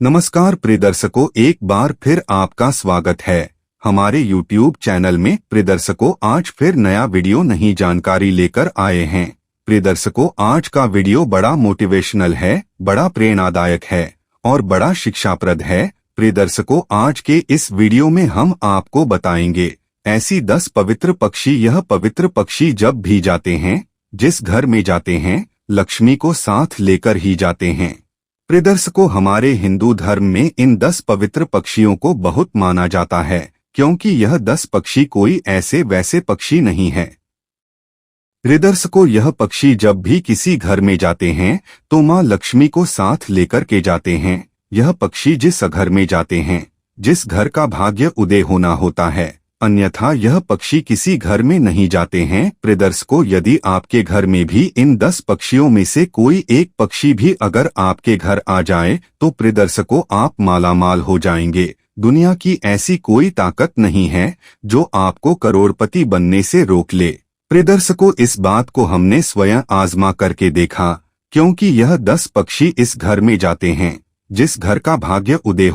नमस्कार प्रिय दर्शकों, एक बार फिर आपका स्वागत है हमारे YouTube चैनल में। प्रिय दर्शकों, आज फिर नया वीडियो नई जानकारी लेकर आए हैं। प्रिय दर्शकों, आज का वीडियो बड़ा मोटिवेशनल है, बड़ा प्रेरणादायक है और बड़ा शिक्षाप्रद है। प्रिय दर्शकों, आज के इस वीडियो में हम आपको बताएंगे ऐसी 10 पवित्र पक्षी। यह पवित्र पक्षी जब भी जाते हैं, जिस घर में जाते हैं, लक्ष्मी को साथ लेकर ही जाते हैं। प्रिय दर्शकों, हमारे हिंदू धर्म में इन 10 पवित्र पक्षियों को बहुत माना जाता है, क्योंकि यह 10 पक्षी कोई ऐसे वैसे पक्षी नहीं है। प्रिय दर्शकों, यह पक्षी जब भी किसी घर में जाते हैं तो माँ लक्ष्मी को साथ लेकर के जाते हैं। यह पक्षी जिस घर में जाते हैं, जिस घर का भाग्य उदय होना होता है, अन्यथा यह पक्षी किसी घर में नहीं जाते हैं। प्रिय दर्शकों, यदि आपके घर में भी इन 10 पक्षियों में से कोई एक पक्षी भी अगर आपके घर आ जाए तो प्रिय दर्शकों, आप मालामाल हो जाएंगे। दुनिया की ऐसी कोई ताकत नहीं है जो आपको करोड़पति बनने से रोक ले। प्रिय दर्शकों, इस बात को हमने स्वयं आजमा करके देखा, क्योंकि यह 10 पक्षी इस घर में जाते हैं जिस घर का भाग्य उदय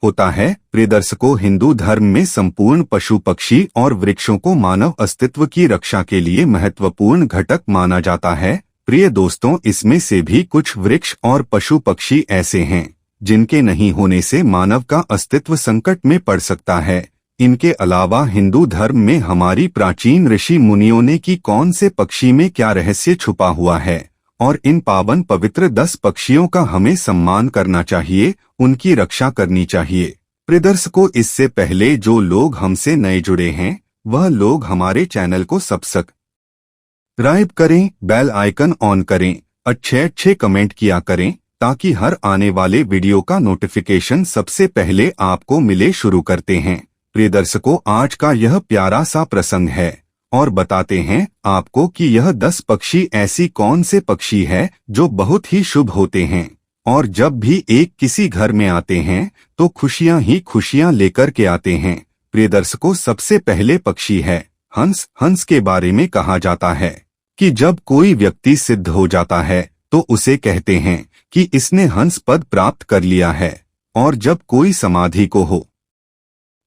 होता है। प्रिय दर्शकों, हिंदू धर्म में संपूर्ण पशु पक्षी और वृक्षों को मानव अस्तित्व की रक्षा के लिए महत्वपूर्ण घटक माना जाता है। प्रिय दोस्तों, इसमें से भी कुछ वृक्ष और पशु पक्षी ऐसे हैं जिनके नहीं होने से मानव का अस्तित्व संकट में पड़ सकता है। इनके अलावा हिंदू धर्म में हमारी प्राचीन ऋषि मुनियों ने कि कौन से पक्षी में क्या रहस्य छुपा हुआ है और इन पावन पवित्र 10 पक्षियों का हमें सम्मान करना चाहिए, उनकी रक्षा करनी चाहिए। प्रिय दर्शकों, इससे पहले जो लोग हमसे नए जुड़े हैं वह लोग हमारे चैनल को सब्सक्राइब करें, बेल आइकन ऑन करें, अच्छे कमेंट किया करें ताकि हर आने वाले वीडियो का नोटिफिकेशन सबसे पहले आपको मिले। शुरू करते हैं। प्रिय दर्शकों, आज का यह प्यारा सा प्रसंग है और बताते हैं आपको कि यह 10 पक्षी ऐसी कौन से पक्षी है जो बहुत ही शुभ होते हैं और जब भी एक किसी घर में आते हैं तो खुशियां ही खुशियां लेकर के आते हैं। प्रिय दर्शकों, सबसे पहले पक्षी है हंस। हंस के बारे में कहा जाता है कि जब कोई व्यक्ति सिद्ध हो जाता है तो उसे कहते हैं कि इसने हंस पद प्राप्त कर लिया है, और जब कोई समाधि को हो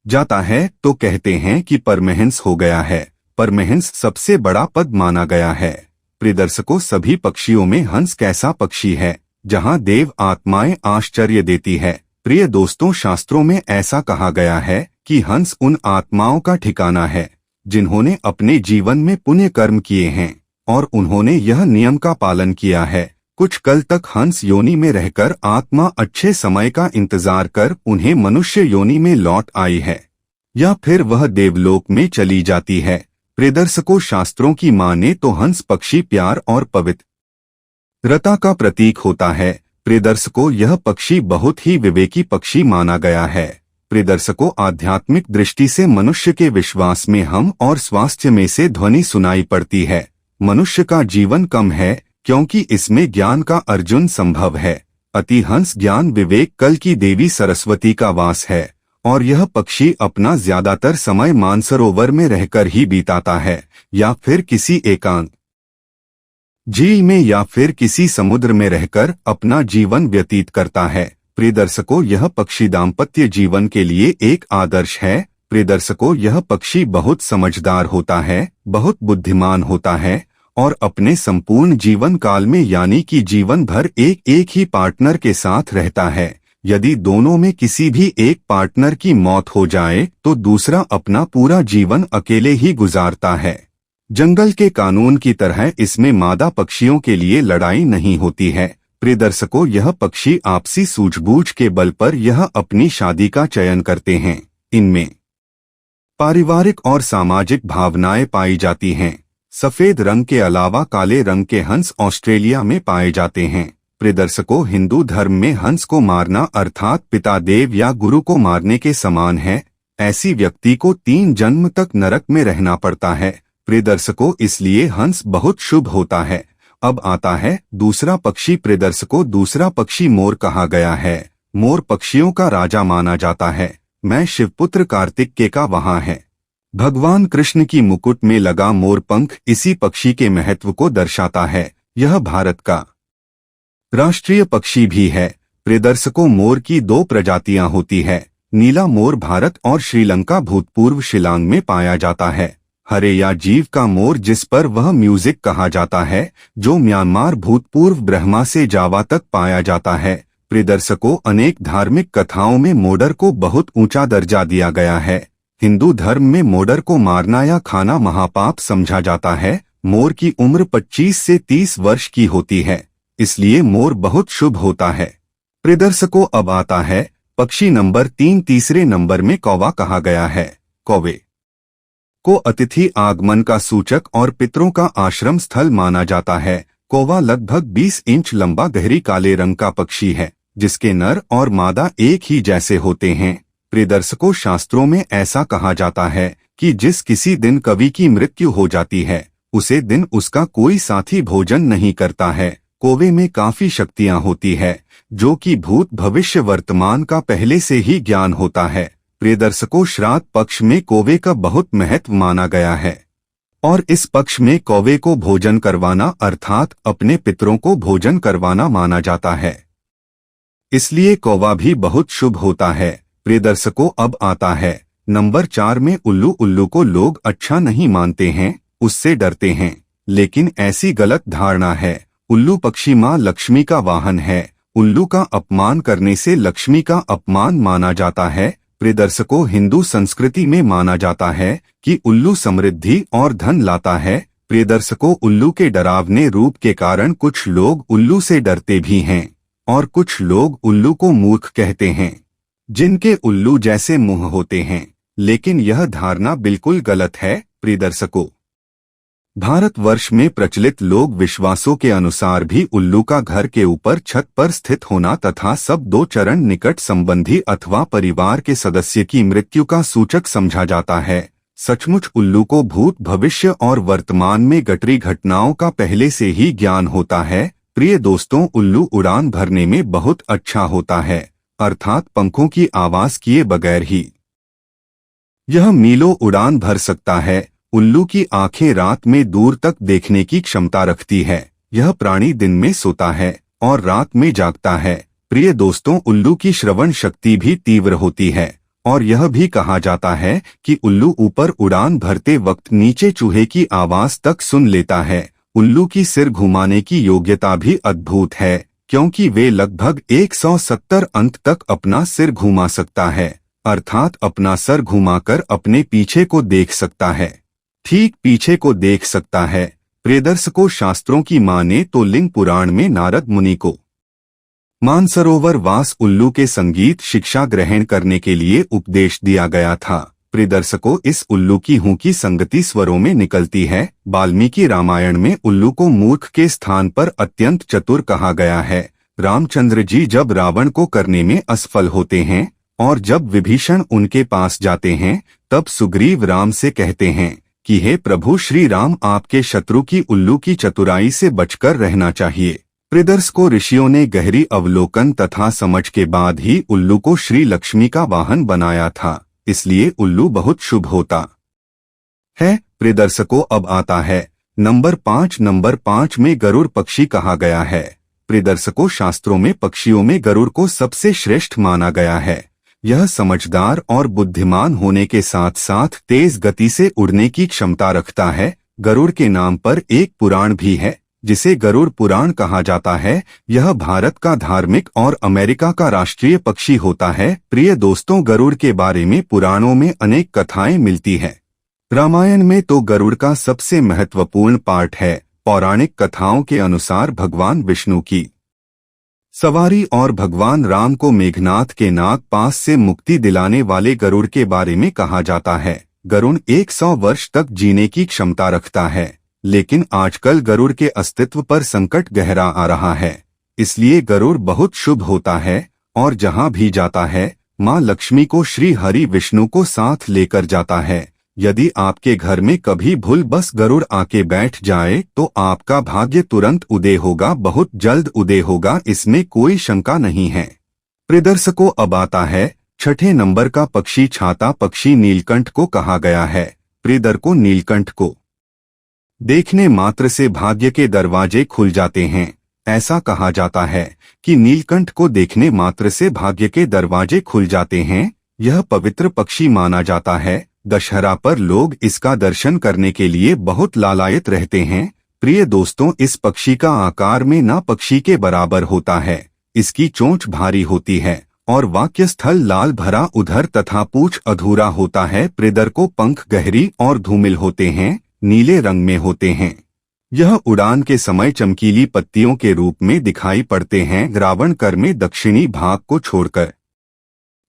जाता है तो कहते हैं कि परमहंस हो गया है। परमहंस सबसे बड़ा पद माना गया है। प्रिय दर्शकों, सभी पक्षियों में हंस कैसा पक्षी है जहां देव आत्माएं आश्चर्य देती है। प्रिय दोस्तों, शास्त्रों में ऐसा कहा गया है कि हंस उन आत्माओं का ठिकाना है जिन्होंने अपने जीवन में पुण्य कर्म किए हैं और उन्होंने यह नियम का पालन किया है। कुछ कल तक हंस योनि में रहकर आत्मा अच्छे समय का इंतजार कर उन्हें मनुष्य योनि में लौट आई है या फिर वह देवलोक में चली जाती है। प्रिय दर्शकों, शास्त्रों की माने तो हंस पक्षी प्यार और पवित्रता का प्रतीक होता है। प्रिय दर्शकों, यह पक्षी बहुत ही विवेकी पक्षी माना गया है। प्रिय दर्शकों, आध्यात्मिक दृष्टि से मनुष्य के विश्वास में हम और स्वास्थ्य में से ध्वनि सुनाई पड़ती है। मनुष्य का जीवन कम है क्योंकि इसमें ज्ञान का अर्जुन संभव है। अति हंस ज्ञान विवेक कल की देवी सरस्वती का वास है और यह पक्षी अपना ज्यादातर समय मानसरोवर में रहकर ही बिताता है या फिर किसी एकांत झील में या फिर किसी समुद्र में रहकर अपना जीवन व्यतीत करता है। प्रिय दर्शकों, यह पक्षी दाम्पत्य जीवन के लिए एक आदर्श है। प्रिय दर्शकों, यह पक्षी बहुत समझदार होता है, बहुत बुद्धिमान होता है और अपने संपूर्ण जीवन काल में यानी कि जीवन भर एक ही पार्टनर के साथ रहता है। यदि दोनों में किसी भी एक पार्टनर की मौत हो जाए तो दूसरा अपना पूरा जीवन अकेले ही गुजारता है। जंगल के कानून की तरह इसमें मादा पक्षियों के लिए लड़ाई नहीं होती है। प्रिय दर्शकों, यह पक्षी आपसी सूझबूझ के बल पर यह अपनी शादी का चयन करते हैं। इनमें पारिवारिक और सामाजिक भावनाएं पाई जाती हैं। सफेद रंग के अलावा काले रंग के हंस ऑस्ट्रेलिया में पाए जाते हैं। प्रिय दर्शकों, हिंदू धर्म में हंस को मारना अर्थात पिता देव या गुरु को मारने के समान है। ऐसी व्यक्ति को 3 जन्म तक नरक में रहना पड़ता है। प्रिय दर्शकों, इसलिए हंस बहुत शुभ होता है। अब आता है दूसरा पक्षी। प्रिय दर्शकों, दूसरा पक्षी मोर कहा गया है। मोर पक्षियों का राजा माना जाता है। मैं शिवपुत्र कार्तिकेय का वहां है। भगवान कृष्ण की मुकुट में लगा मोर पंख इसी पक्षी के महत्व को दर्शाता है। यह भारत का राष्ट्रीय पक्षी भी है। प्रियदर्शकों, मोर की दो प्रजातियां होती है। नीला मोर भारत और श्रीलंका भूतपूर्व शिलांग में पाया जाता है। हरे या जीव का मोर, जिस पर वह म्यूजिक कहा जाता है, जो म्यांमार भूतपूर्व ब्रह्मा से जावा तक पाया जाता है। प्रियदर्शकों, अनेक धार्मिक कथाओं में मोडर को बहुत ऊंचा दर्जा दिया गया है। हिंदू धर्म में मोडर को मारना या खाना महापाप समझा जाता है। मोर की उम्र 25 से 30 वर्ष की होती है, इसलिए मोर बहुत शुभ होता है। प्रियदर्शकों, अब आता है पक्षी नंबर 3। तीसरे नंबर में कौवा कहा गया है। कौवे को अतिथि आगमन का सूचक और पितरों का आश्रम स्थल माना जाता है। कौवा लगभग 20 इंच लंबा गहरी काले रंग का पक्षी है, जिसके नर और मादा एक ही जैसे होते हैं। प्रियदर्शकों, शास्त्रों में ऐसा कहा जाता है कि जिस किसी दिन कवि की मृत्यु हो जाती है, उसे दिन उसका कोई साथी भोजन नहीं करता है। कौवे में काफी शक्तियां होती है, जो कि भूत भविष्य वर्तमान का पहले से ही ज्ञान होता है। प्रियदर्शकों, श्राद्ध पक्ष में कौवे का बहुत महत्व माना गया है और इस पक्ष में कौवे को भोजन करवाना अर्थात अपने पितरों को भोजन करवाना माना जाता है, इसलिए कौवा भी बहुत शुभ होता है। प्रियदर्शकों, अब आता है नंबर 4 में उल्लू। उल्लू को लोग अच्छा नहीं मानते हैं, उससे डरते हैं, लेकिन ऐसी गलत धारणा है। उल्लू पक्षी माँ लक्ष्मी का वाहन है। उल्लू का अपमान करने से लक्ष्मी का अपमान माना जाता है। प्रियदर्शकों, हिंदू संस्कृति में माना जाता है कि उल्लू समृद्धि और धन लाता है। प्रियदर्शकों, उल्लू के डरावने रूप के कारण कुछ लोग उल्लू से डरते भी हैं और कुछ लोग उल्लू को मूर्ख कहते हैं, जिनके उल्लू जैसे मुंह होते हैं, लेकिन यह धारणा बिल्कुल गलत है। प्रियदर्शकों, भारतवर्ष में प्रचलित लोक विश्वासों के अनुसार भी उल्लू का घर के ऊपर छत पर स्थित होना तथा सब 2 चरण निकट संबंधी अथवा परिवार के सदस्य की मृत्यु का सूचक समझा जाता है। सचमुच उल्लू को भूत भविष्य और वर्तमान में घटी घटनाओं का पहले से ही ज्ञान होता है। प्रिय दोस्तों, उल्लू उड़ान भरने में बहुत अच्छा होता है, अर्थात पंखों की आवाज किए बगैर ही यह मीलों उड़ान भर सकता है। उल्लू की आंखें रात में दूर तक देखने की क्षमता रखती है। यह प्राणी दिन में सोता है और रात में जागता है। प्रिय दोस्तों, उल्लू की श्रवण शक्ति भी तीव्र होती है और यह भी कहा जाता है कि उल्लू ऊपर उड़ान भरते वक्त नीचे चूहे की आवाज तक सुन लेता है। उल्लू की सिर घुमाने की योग्यता भी अद्भुत है, क्योंकि वे लगभग 170 अंक तक अपना सिर घुमा सकता है, अर्थात अपना सर घुमाकर अपने पीछे को देख सकता है, ठीक पीछे को देख सकता है। प्रियदर्शकों, शास्त्रों की माने तो लिंग पुराण में नारद मुनि को मानसरोवर वास उल्लू के संगीत शिक्षा ग्रहण करने के लिए उपदेश दिया गया था। प्रियदर्शकों, इस उल्लू की हूं की संगति स्वरों में निकलती है। वाल्मीकि रामायण में उल्लू को मूर्ख के स्थान पर अत्यंत चतुर कहा गया है। रामचंद्र जी जब रावण को करने में असफल होते हैं और जब विभीषण उनके पास जाते हैं, तब सुग्रीव राम से कहते हैं कि हे प्रभु श्री राम, आपके शत्रु की उल्लू की चतुराई से बचकर रहना चाहिए। प्रियदर्शकों, ऋषियों ने गहरी अवलोकन तथा समझ के बाद ही उल्लू को श्री लक्ष्मी का वाहन बनाया था, इसलिए उल्लू बहुत शुभ होता है। प्रियदर्शकों, अब आता है नंबर 5। नंबर 5 में गरुड़ पक्षी कहा गया है। प्रियदर्शकों, शास्त्रों में पक्षियों में गरुड़ को सबसे श्रेष्ठ माना गया है। यह समझदार और बुद्धिमान होने के साथ साथ तेज गति से उड़ने की क्षमता रखता है। गरुड़ के नाम पर एक पुराण भी है, जिसे गरुड़ पुराण कहा जाता है। यह भारत का धार्मिक और अमेरिका का राष्ट्रीय पक्षी होता है। प्रिय दोस्तों, गरुड़ के बारे में पुराणों में अनेक कथाएं मिलती हैं। रामायण में तो गरुड़ का सबसे महत्वपूर्ण पार्ट है। पौराणिक कथाओं के अनुसार भगवान विष्णु की सवारी और भगवान राम को मेघनाथ के नाग पास से मुक्ति दिलाने वाले गरुड़ के बारे में कहा जाता है। गरुड़ 100 वर्ष तक जीने की क्षमता रखता है, लेकिन आजकल गरुड़ के अस्तित्व पर संकट गहरा आ रहा है, इसलिए गरुड़ बहुत शुभ होता है और जहां भी जाता है मां लक्ष्मी को श्री हरि विष्णु को साथ लेकर जाता है। यदि आपके घर में कभी भूल बस गरुड़ आके बैठ जाए तो आपका भाग्य तुरंत उदय होगा, बहुत जल्द उदय होगा, इसमें कोई शंका नहीं है। प्रियदर्शकों, अब आता है 6ठे नंबर का पक्षी छाता पक्षी नीलकंठ को कहा गया है। प्रियदर्शकों, नीलकंठ को देखने मात्र से भाग्य के दरवाजे खुल जाते हैं। ऐसा कहा जाता है कि नीलकंठ को देखने मात्र से भाग्य के दरवाजे खुल जाते हैं। यह पवित्र पक्षी माना जाता है। दशहरा पर लोग इसका दर्शन करने के लिए बहुत लालायित रहते हैं। प्रिय दोस्तों, इस पक्षी का आकार में ना पक्षी के बराबर होता है। इसकी चोंच भारी होती है और वाक्य स्थल लाल भरा उधर तथा पूंछ अधूरा होता है। प्रिदर को पंख गहरी और धूमिल होते हैं, नीले रंग में होते हैं। यह उड़ान के समय चमकीली पत्तियों के रूप में दिखाई पड़ते हैं। रावणकर में दक्षिणी भाग को छोड़कर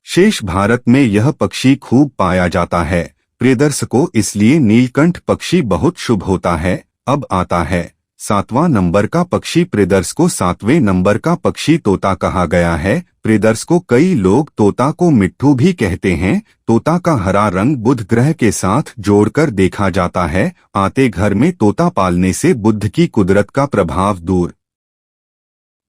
शेष भारत में यह पक्षी खूब पाया जाता है। प्रिय दर्शकों, इसलिए नीलकंठ पक्षी बहुत शुभ होता है। अब आता है 7वां नंबर का पक्षी। प्रियदर्श को 7वें नंबर का पक्षी तोता कहा गया है। प्रियदर्श को कई लोग तोता को मिट्ठू भी कहते हैं। तोता का हरा रंग बुध ग्रह के साथ जोड़कर देखा जाता है। आते घर में तोता पालने से बुध की कुदरत का प्रभाव दूर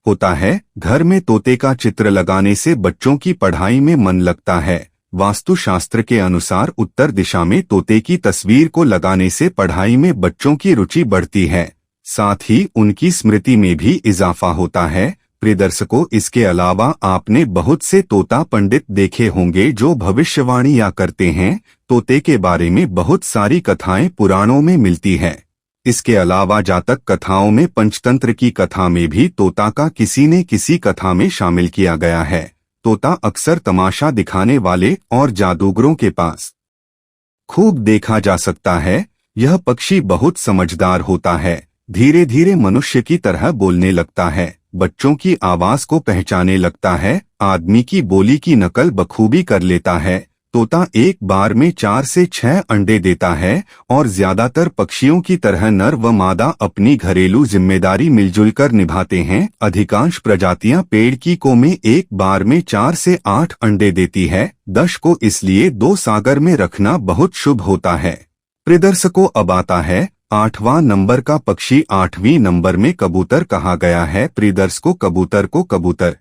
होता है। घर में तोते का चित्र लगाने से बच्चों की पढ़ाई में मन लगता है। वास्तुशास्त्र के अनुसार उत्तर दिशा में तोते की तस्वीर को लगाने से पढ़ाई में बच्चों की रुचि बढ़ती है, साथ ही उनकी स्मृति में भी इजाफा होता है। प्रिय दर्शकों, इसके अलावा आपने बहुत से तोता पंडित देखे होंगे जो भविष्यवाणियां करते हैं। तोते के बारे में बहुत सारी कथाएं पुराणों में मिलती है। इसके अलावा जातक कथाओं में पंचतंत्र की कथा में भी तोता का किसी न किसी कथा में शामिल किया गया है। तोता अक्सर तमाशा दिखाने वाले और जादूगरों के पास खूब देखा जा सकता है। यह पक्षी बहुत समझदार होता है। धीरे धीरे मनुष्य की तरह बोलने लगता है, बच्चों की आवाज को पहचानने लगता है, आदमी की बोली की नकल बखूबी कर लेता है। तोता एक बार में 4 से 6 अंडे देता है और ज्यादातर पक्षियों की तरह नर व मादा अपनी घरेलू जिम्मेदारी मिलजुल कर निभाते हैं। अधिकांश प्रजातियां पेड़ की को में एक बार में 4 से 8 अंडे देती है। 10 को इसलिए 2 सागर में रखना बहुत शुभ होता है। प्रिय दर्शकों, अब आता है 8वां नंबर का पक्षी। 8वीं नंबर में कबूतर कहा गया है। प्रिय दर्शकों, कबूतर को कबूतर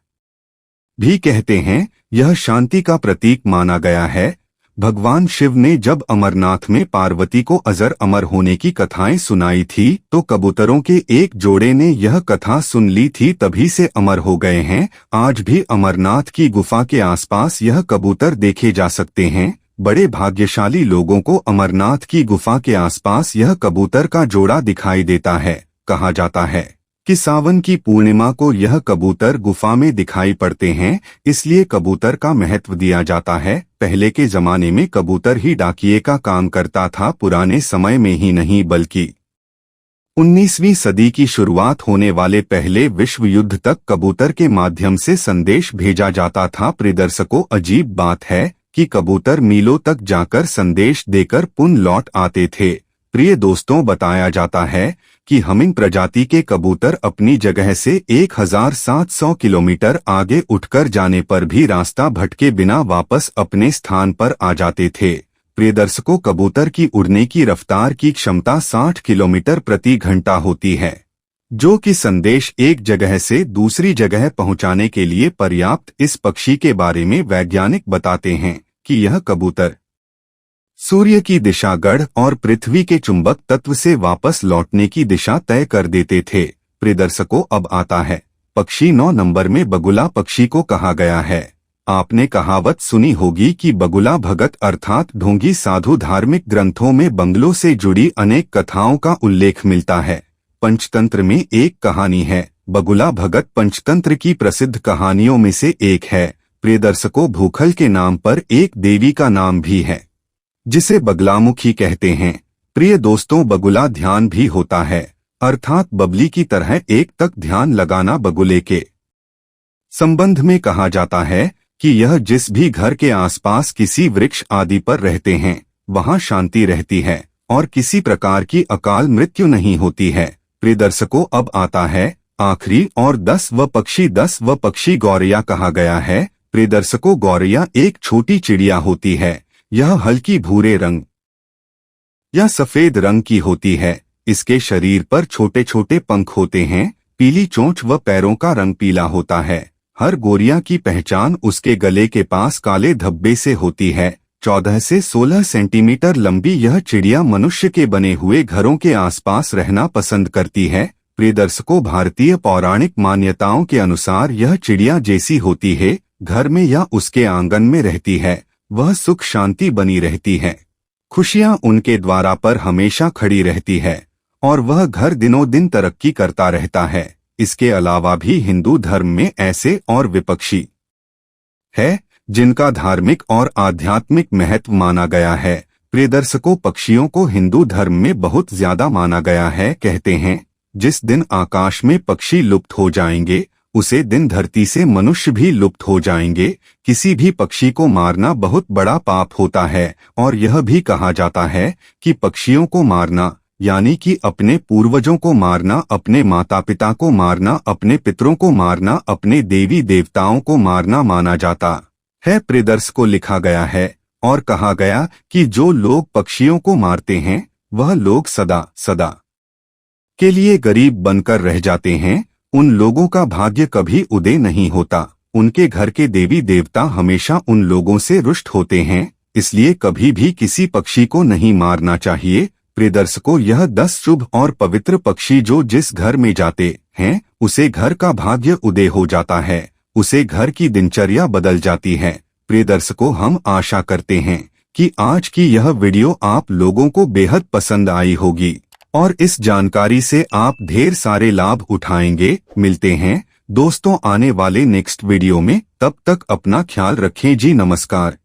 भी कहते हैं। यह शांति का प्रतीक माना गया है। भगवान शिव ने जब अमरनाथ में पार्वती को अजर अमर होने की कथाएं सुनाई थी तो कबूतरों के एक जोड़े ने यह कथा सुन ली थी, तभी से अमर हो गए हैं। आज भी अमरनाथ की गुफा के आसपास यह कबूतर देखे जा सकते हैं। बड़े भाग्यशाली लोगों को अमरनाथ की गुफा के आसपास यह कबूतर का जोड़ा दिखाई देता है। कहा जाता है कि सावन की पूर्णिमा को यह कबूतर गुफा में दिखाई पड़ते हैं, इसलिए कबूतर का महत्व दिया जाता है। पहले के जमाने में कबूतर ही डाकिये का काम करता था। पुराने समय में ही नहीं बल्कि 19वीं सदी की शुरुआत होने वाले पहले विश्व युद्ध तक कबूतर के माध्यम से संदेश भेजा जाता था। प्रिय दर्शकों, अजीब बात है कि कबूतर मीलों तक जाकर संदेश देकर पुनः लौट आते थे। प्रिय दोस्तों, बताया जाता है कि हमिंग प्रजाति के कबूतर अपनी जगह से 1700 किलोमीटर आगे उठकर जाने पर भी रास्ता भटके बिना वापस अपने स्थान पर आ जाते थे। प्रिय दर्शकों, कबूतर की उड़ने की रफ्तार की क्षमता 60 किलोमीटर प्रति घंटा होती है, जो कि संदेश एक जगह से दूसरी जगह पहुंचाने के लिए पर्याप्त। इस पक्षी के बारे में वैज्ञानिक बताते हैं कि यह कबूतर सूर्य की दिशा गढ़ और पृथ्वी के चुंबक तत्व से वापस लौटने की दिशा तय कर देते थे। प्रिय दर्शकों, अब आता है पक्षी। 9 नंबर में बगुला पक्षी को कहा गया है। आपने कहावत सुनी होगी कि बगुला भगत अर्थात ढोंगी साधु। धार्मिक ग्रंथों में बंगलों से जुड़ी अनेक कथाओं का उल्लेख मिलता है। पंचतंत्र में एक कहानी है। बगुला भगत पंचतंत्र की प्रसिद्ध कहानियों में से एक है। प्रिय दर्शकों, भूखल के नाम पर एक देवी का नाम भी है जिसे बगलामुखी कहते हैं। प्रिय दोस्तों, बगुला ध्यान भी होता है, अर्थात बबली की तरह एक तक ध्यान लगाना। बगुले के संबंध में कहा जाता है कि यह जिस भी घर के आसपास किसी वृक्ष आदि पर रहते हैं वहां शांति रहती है और किसी प्रकार की अकाल मृत्यु नहीं होती है। प्रिय दर्शकों, अब आता है आखिरी और 10वां पक्षी। 10वां पक्षी गौरैया कहा गया है। प्रिय दर्शकों, गौरैया एक छोटी चिड़िया होती है। यह हल्की भूरे रंग या सफेद रंग की होती है। इसके शरीर पर छोटे छोटे पंख होते हैं। पीली चोंच व पैरों का रंग पीला होता है। हर गौरैया की पहचान उसके गले के पास काले धब्बे से होती है। 14 से 16 सेंटीमीटर लंबी यह चिड़िया मनुष्य के बने हुए घरों के आसपास रहना पसंद करती है। प्रिय दर्शकों, भारतीय पौराणिक मान्यताओं के अनुसार यह चिड़िया जैसी होती है, घर में या उसके आंगन में रहती है, वह सुख शांति बनी रहती है, खुशियां उनके द्वारा पर हमेशा खड़ी रहती है और वह घर दिनों दिन तरक्की करता रहता है। इसके अलावा भी हिंदू धर्म में ऐसे और विपक्षी है जिनका धार्मिक और आध्यात्मिक महत्व माना गया है। प्रिय दर्शकों, पक्षियों को हिंदू धर्म में बहुत ज्यादा माना गया है। कहते हैं जिस दिन आकाश में पक्षी लुप्त हो जाएंगे उसे दिन धरती से मनुष्य भी लुप्त हो जाएंगे। किसी भी पक्षी को मारना बहुत बड़ा पाप होता है और यह भी कहा जाता है कि पक्षियों को मारना यानी कि अपने पूर्वजों को मारना, अपने माता पिता को मारना, अपने पितरों को मारना, अपने देवी देवताओं को मारना माना जाता है। प्रिय दर्शकों, लिखा गया है और कहा गया कि जो लोग पक्षियों को मारते हैं वह लोग सदा सदा के लिए गरीब बनकर रह जाते हैं। उन लोगों का भाग्य कभी उदय नहीं होता। उनके घर के देवी देवता हमेशा उन लोगों से रुष्ट होते हैं। इसलिए कभी भी किसी पक्षी को नहीं मारना चाहिए। प्रिय दर्शकों, यह 10 शुभ और पवित्र पक्षी जो जिस घर में जाते हैं उसे घर का भाग्य उदय हो जाता है, उसे घर की दिनचर्या बदल जाती है। प्रिय दर्शकों, हम आशा करते हैं कि आज की यह वीडियो आप लोगों को बेहद पसंद आई होगी और इस जानकारी से आप ढेर सारे लाभ उठाएंगे। मिलते हैं दोस्तों आने वाले नेक्स्ट वीडियो में। तब तक अपना ख्याल रखें जी। नमस्कार।